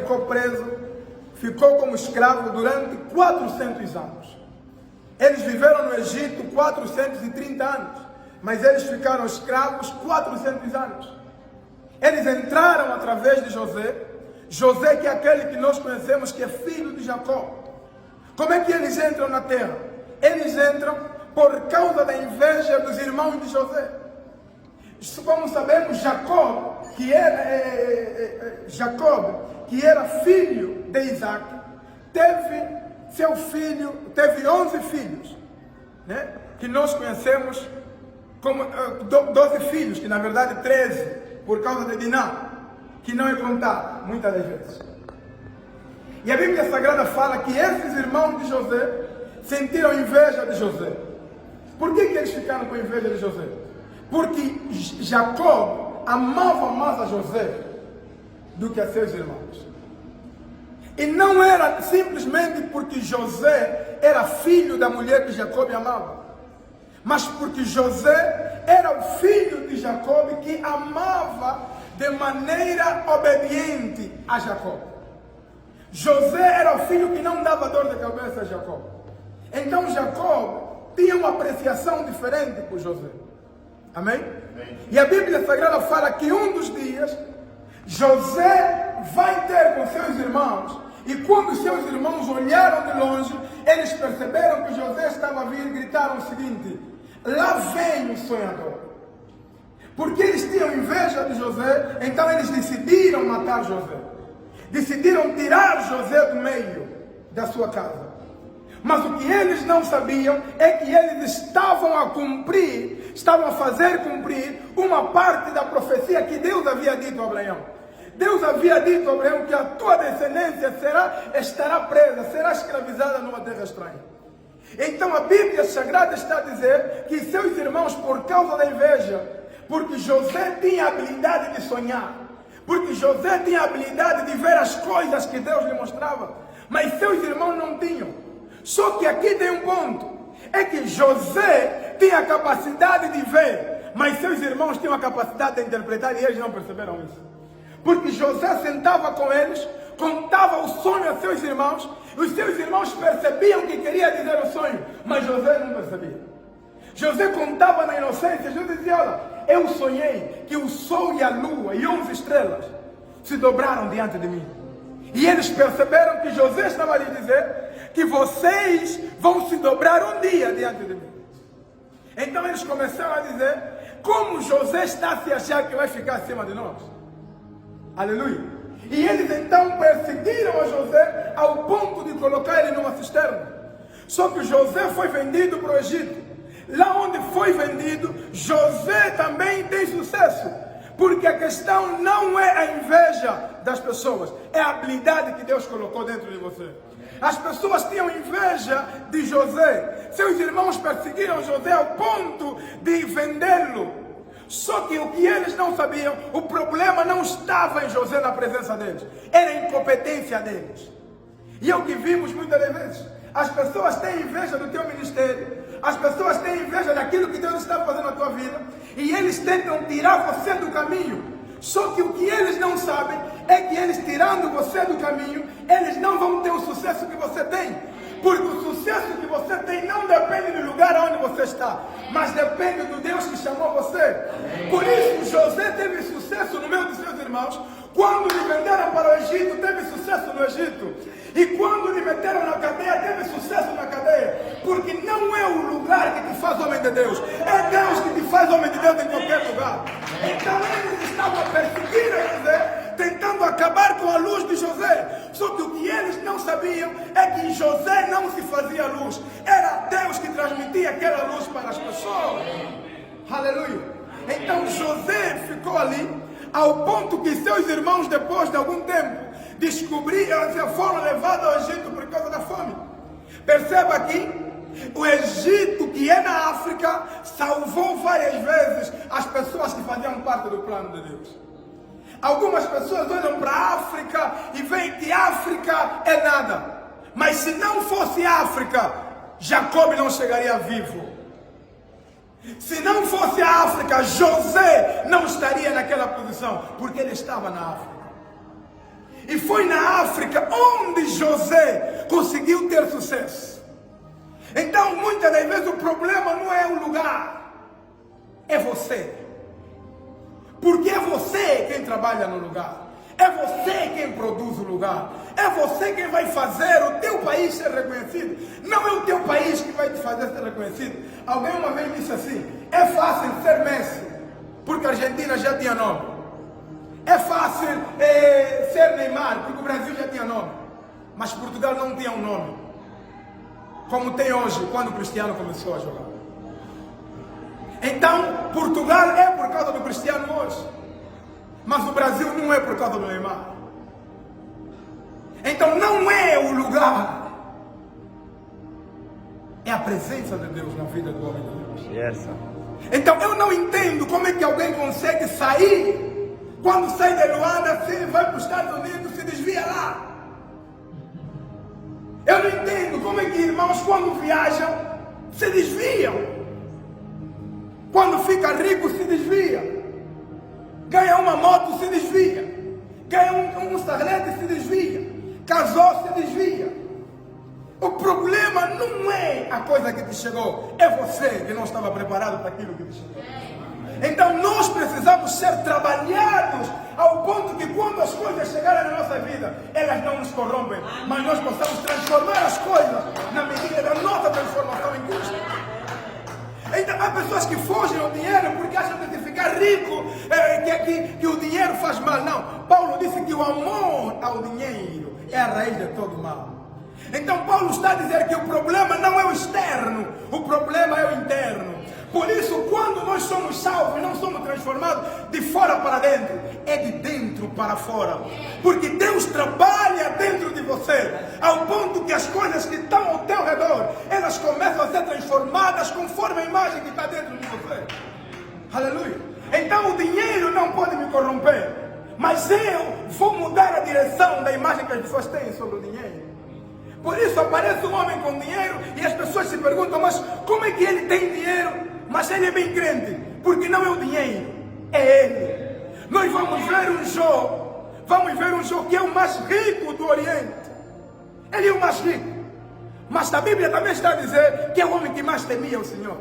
ficou preso, ficou como escravo durante 400 anos. Eles viveram no Egito 430 anos, mas eles ficaram escravos 400 anos. Eles entraram através de José, José que é aquele que nós conhecemos que é filho de Jacó. Como é que eles entram na terra? Eles entram por causa da inveja dos irmãos de José. Como sabemos, Jacob, que era filho de Isaac, teve 11 filhos, né? Que nós conhecemos como 12 filhos, que na verdade 13, por causa de Diná, que não é contado muitas das vezes. E a Bíblia Sagrada fala que esses irmãos de José sentiram inveja de José. Por que eles ficaram com inveja de José? Porque Jacó amava mais a José do que a seus irmãos. E não era simplesmente porque José era filho da mulher que Jacó amava, mas porque José era o filho de Jacó que amava de maneira obediente a Jacó. José era o filho que não dava dor de cabeça a Jacó. Então Jacó tinha uma apreciação diferente por José. Amém? Amém? E a Bíblia Sagrada fala que um dos dias José vai ter com seus irmãos. E quando seus irmãos olharam de longe, eles perceberam que José estava a vir e gritaram o seguinte: lá vem o sonhador. Porque eles tinham inveja de José, então eles decidiram matar José. Decidiram tirar José do meio da sua casa. Mas o que eles não sabiam é que eles estavam a fazer cumprir uma parte da profecia que Deus havia dito a Abraão. Deus havia dito a Abraão que a tua descendência estará presa, será escravizada numa terra estranha. Então a Bíblia Sagrada está a dizer que seus irmãos, por causa da inveja, porque José tinha a habilidade de sonhar, porque José tinha a habilidade de ver as coisas que Deus lhe mostrava, mas seus irmãos não tinham. Só que aqui tem um ponto, é que José tinha a capacidade de ver, mas seus irmãos tinham a capacidade de interpretar e eles não perceberam isso. Porque José sentava com eles, contava o sonho a seus irmãos, e os seus irmãos percebiam que queria dizer o sonho, mas José não percebia. José contava na inocência, José dizia: olha, eu sonhei que o sol e a lua e 11 estrelas se dobraram diante de mim. E eles perceberam que José estava a lhe dizer que vocês vão se dobrar um dia diante de mim. Então eles começaram a dizer: como José está a se achar que vai ficar acima de nós? Aleluia. E eles então perseguiram a José ao ponto de colocar ele numa cisterna. Só que José foi vendido para o Egito. Lá onde foi vendido, José também tem sucesso. Porque a questão não é a inveja das pessoas, é a habilidade que Deus colocou dentro de você. As pessoas tinham inveja de José. Seus irmãos perseguiram José ao ponto de vendê-lo. Só que o que eles não sabiam, o problema não estava em José na presença deles, era a incompetência deles. E é o que vimos muitas vezes. As pessoas têm inveja do teu ministério, as pessoas têm inveja daquilo que Deus está fazendo na tua vida, e eles tentam tirar você do caminho. Só que o que eles não sabem é que eles tirando você do caminho, eles não vão ter o sucesso que você tem. Porque o sucesso que você tem não depende do lugar onde você está, mas depende do Deus que chamou você. Por isso José teve sucesso no meio dos seus irmãos. Quando lhe venderam para o Egito, teve sucesso no Egito. E quando lhe meteram na cadeia, teve sucesso na cadeia. Porque não é o lugar que te faz homem de Deus, é Deus que te faz homem de Deus em qualquer lugar. Então eles estavam a perseguir a José, tentando acabar com a luz de José. Só que o que eles não sabiam é que José não se fazia luz, era Deus que transmitia aquela luz para as pessoas. Aleluia. Então José ficou ali, ao ponto que seus irmãos, depois de algum tempo, descobriram que foram levados ao Egito por causa da fome. Perceba aqui, o Egito, que é na África, salvou várias vezes as pessoas que faziam parte do plano de Deus. Algumas pessoas olham para a África e veem que África é nada. Mas se não fosse África, Jacob não chegaria vivo. Se não fosse a África, José não estaria naquela posição, porque ele estava na África. E foi na África onde José conseguiu ter sucesso. Então, muitas das vezes o problema não é o lugar, é você. Porque é você quem trabalha no lugar. É você quem produz o lugar. É você quem vai fazer o teu país ser reconhecido. Não é o teu país que vai te fazer ser reconhecido. Alguém uma vez disse assim: é fácil ser Messi, porque a Argentina já tinha nome. É fácil ser Neymar, porque o Brasil já tinha nome. Mas Portugal não tinha um nome, como tem hoje, quando o Cristiano começou a jogar. Então, Portugal é por causa do Cristiano hoje. Mas o Brasil não é por causa do Neymar. Então não é o lugar, é a presença de Deus na vida do homem de Deus. Yes. Então eu não entendo como é que alguém consegue sair, quando sai de Luanda, se vai para os Estados Unidos, se desvia lá. Eu não entendo como é que irmãos, quando viajam, se desviam. Quando fica rico, se desvia. Ganha uma moto, se desvia. Ganha um sarlete, se desvia. Casou, se desvia. O problema não é a coisa que te chegou, é você que não estava preparado para aquilo que te chegou. Então nós precisamos ser trabalhados ao ponto que quando as coisas chegarem na nossa vida, elas não nos corrompem, mas nós possamos transformar as coisas na medida da nossa transformação em Cristo. Então há pessoas que fogem ao dinheiro porque acham que de ficar rico que o dinheiro faz mal. Não, Paulo disse que o amor ao dinheiro é a raiz de todo mal. Então Paulo está a dizer que o problema não é o externo, o problema é o interno. Por isso, quando nós somos salvos e não somos transformados de fora para dentro, é de dentro para fora. Porque Deus trabalha dentro de você, ao ponto que as coisas que estão ao teu redor, elas começam a ser transformadas conforme a imagem que está dentro de você. Aleluia. Então o dinheiro não pode me corromper, mas eu vou mudar a direção da imagem que as pessoas têm sobre o dinheiro. Por isso aparece um homem com dinheiro e as pessoas se perguntam: mas como é que ele tem dinheiro? Mas ele é bem crente, porque não é o dinheiro, é ele. Nós vamos ver um Jó que é o mais rico do Oriente. Ele é o mais rico. Mas a Bíblia também está a dizer que é o homem que mais temia o Senhor.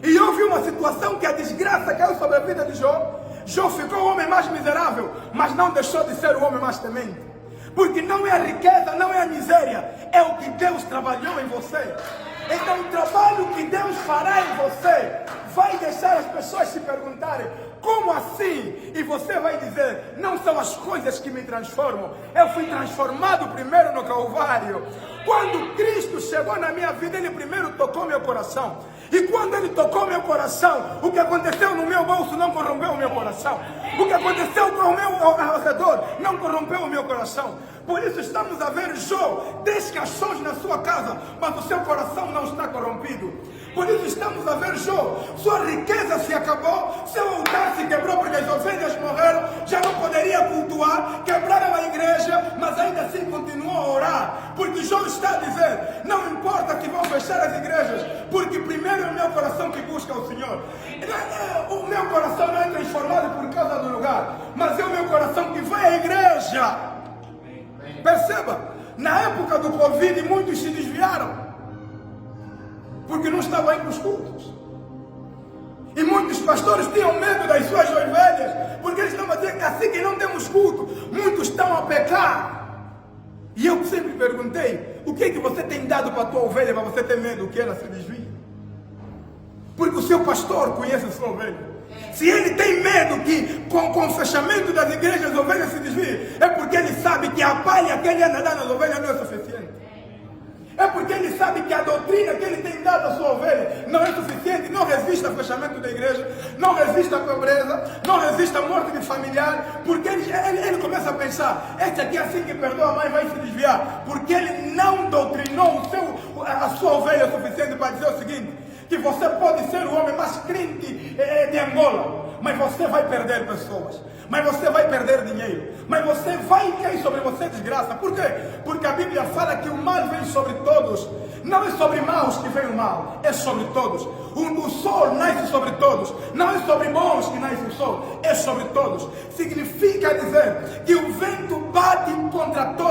E houve uma situação que a desgraça caiu sobre a vida de Jó. Jó ficou o homem mais miserável, mas não deixou de ser o homem mais temente. Porque não é a riqueza, não é a miséria, é o que Deus trabalhou em você. Então o trabalho que Deus fará em você vai deixar as pessoas se perguntarem: como assim? E você vai dizer: não são as coisas que me transformam, eu fui transformado primeiro no Calvário. Quando Cristo chegou na minha vida, Ele primeiro tocou meu coração. E quando Ele tocou meu coração, o que aconteceu no meu bolso não corrompeu o meu coração. O que aconteceu ao redor não corrompeu o meu coração. Por isso estamos a ver Jó, 10 caixões na sua casa, mas o seu coração não está corrompido. Por isso estamos a ver Jó, sua riqueza se acabou, seu altar se quebrou porque as ovelhas morreram, já não poderia cultuar, quebraram a igreja, mas ainda assim continuou a orar. Porque Jó está a dizer: não importa que vão fechar as igrejas, porque primeiro é o meu coração que busca o Senhor. O meu coração não é transformado por causa do lugar, mas é o meu coração que vai à igreja. Perceba, na época do Covid muitos se desviaram, porque não estavam indo para os cultos. E muitos pastores tinham medo das suas ovelhas, porque eles estavam dizendo: assim que não temos culto, muitos estão a pecar. E eu sempre perguntei: o que é que você tem dado para a tua ovelha para você ter medo que ela se desvie? Porque o seu pastor conhece a sua ovelha. Se ele tem medo que com o fechamento das igrejas as ovelhas se desviem, é porque ele sabe que a palha que ele anda dando às ovelhas não é suficiente. É porque ele sabe que a doutrina que ele tem dado à sua ovelha não é suficiente, não resiste ao fechamento da igreja, não resiste à pobreza, não resiste à morte de familiar, porque ele começa a pensar: este aqui assim que perdoa a mãe vai se desviar, porque ele não doutrinou a sua ovelha o suficiente para dizer o seguinte: que você pode ser o homem mais crente de Angola, mas você vai perder pessoas, mas você vai perder dinheiro, mas você vai cair sobre você desgraça. Por quê? Porque a Bíblia fala que o mal vem sobre todos. Não é sobre maus que vem o mal, é sobre todos. O sol nasce sobre todos. Não é sobre bons que nasce o sol, é sobre todos. Significa dizer que o vento bate contra todos